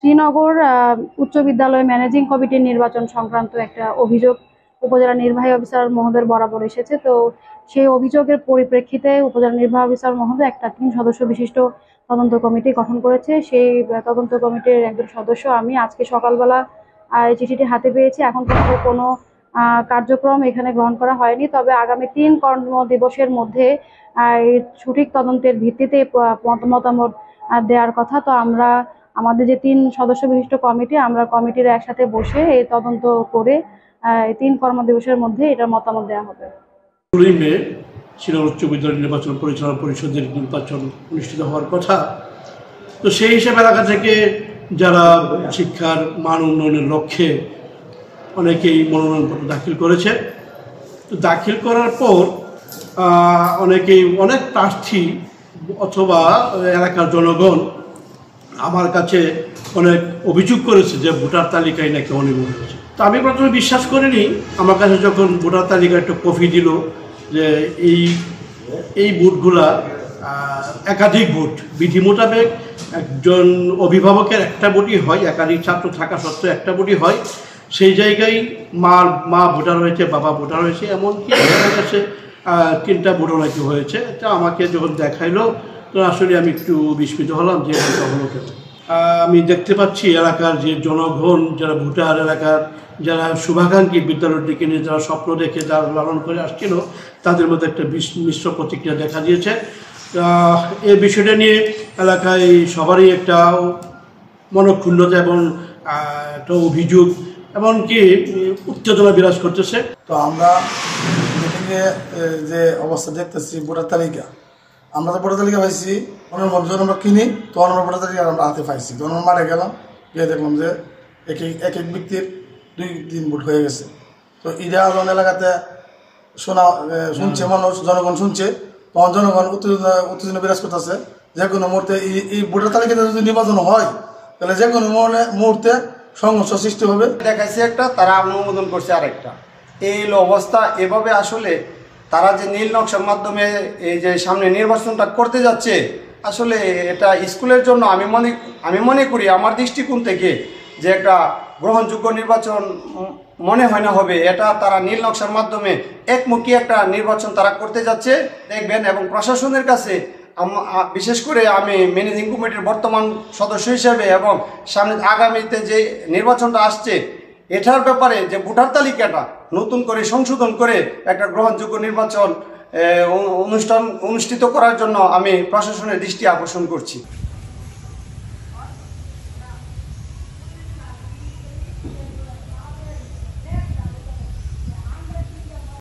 শ্রীনগর উচ্চ বিদ্যালয় ম্যানেজিং কমিটির নির্বাচন সংক্রান্ত একটা অভিযোগ উপজেলা নির্বাহী অফিসার মহোদয়ের বরাবর এসেছে। তো সেই অভিযোগের পরিপ্রেক্ষিতে উপজেলা নির্বাহী অফিসার মহোদয় একটা 3 সদস্য বিশিষ্ট তদন্ত কমিটি গঠন করেছে। সেই তদন্ত কমিটির একজন সদস্য আমি। আজকে সকালবেলা এই চিঠিটি হাতে পেয়েছি। এখন পর্যন্ত কোনো কার্যক্রম এখানে গ্রহণ করা হয়নি, তবে আগামী 3 কর্মদিবসের মধ্যে এই সঠিক তদন্তের ভিত্তিতে মতামত দেওয়ার কথা। তো আমরা আমাদের যে 3 সদস্য বিশিষ্ট কমিটি, আমরা কমিটির একসাথে বসে এই তদন্ত করে 3 কর্মদিবসের মধ্যে এটার মতামত দেওয়া হবে। 16 মে শ্রীনগর উচ্চ বিদ্যালয় নির্বাচন পরিচালনা পরিষদের নির্বাচন অনুষ্ঠিত হওয়ার কথা। তো সেই হিসেবে এলাকা থেকে যারা শিক্ষার মান উন্নয়নের লক্ষ্যে অনেকেই মনোনয়নপত্র দাখিল করেছে। তো দাখিল করার পর অনেক প্রার্থী অথবা এলাকার জনগণ আমার কাছে অনেক অভিযোগ করেছে যে ভোটার তালিকায় নাকি অনিয়ম হয়েছে। তো আমি প্রথমে বিশ্বাস করিনি। আমার কাছে যখন ভোটার তালিকায় একটা কপি দিল যে এই ভোটগুলা একাধিক ভোট, বিধি মোতাবেক একজন অভিভাবকের একটা ভোটই হয়, একাধিক ছাত্র থাকা সত্ত্বেও একটা ভোটই হয়। সেই জায়গায় মা ভোটার হয়েছে, বাবা ভোটার হয়েছে, এমনকি দেখা গেছে 3টা ভোটও নাকি হয়েছে। এটা আমাকে যখন দেখাইলো তো আসলে আমি একটু বিস্মিত হলাম যে এটা হলো কেন। আমি দেখতে পাচ্ছি এলাকার যে জনগণ, যারা ভোটার, এলাকার যারা শুভাকাঙ্ক্ষী, বিদ্যালয়ের দিকে নিয়ে যারা স্বপ্ন দেখে যারা লালন করে আসছিল, তাদের মধ্যে একটা মিশ্র প্রতিক্রিয়া দেখা দিয়েছে। এই বিষয়টা নিয়ে এলাকায় সবারই একটা মনক্ষুণ্ণতা এবং একটা অভিযোগ, এমনকি উত্তেজনা বিরাজ করতেছে। তো আমরা যে অবস্থা দেখতেছি ভোটার তালিকা, আমরা তো ভোটার তালিকা পাইছি যখন আমরা কিনি, তখন আমরা ভোটার তালিকা আমরা হাতে পাইছি। তখন আমরা মাঠে গেলাম, গিয়ে দেখলাম যে এক এক ব্যক্তির 2-3 ভোট হয়ে গেছে। তো এটা যখন এলাকাতে শুনছে মানুষ, জনগণ শুনছে, তখন জনগণ উত্তেজনা বিরাজ করতেছে। যে কোনো মুহূর্তে এই ভোটার তালিকাতে যদি নির্বাচন হয়, তাহলে যে কোনো মুহূর্তে সংঘর্ষ সৃষ্টি হবে। দেখাইছে একটা, তারা অনুমোদন করছে আরেকটা। এই অবস্থা এভাবে আসলে তারা যে নীল নকশার মাধ্যমে এই যে সামনে নির্বাচনটা করতে যাচ্ছে, আসলে এটা স্কুলের জন্য আমি মনে করি আমার দৃষ্টিকোণ থেকে যে একটা গ্রহণযোগ্য নির্বাচন মনে হয় না হবে। এটা তারা নীল নকশার মাধ্যমে একমুখী একটা নির্বাচন তারা করতে যাচ্ছে দেখবেন। এবং প্রশাসনের কাছে বিশেষ করে আমি ম্যানেজিং কমিটির বর্তমান সদস্য হিসেবে এবং সামনে আগামীতে যে নির্বাচনটা আসছে এটার ব্যাপারে যে ভোটার তালিকাটা নতুন করে সংশোধন করে একটা গ্রহণযোগ্য নির্বাচন অনুষ্ঠিত করার জন্য আমি প্রশাসনের দৃষ্টি আকর্ষণ করছি।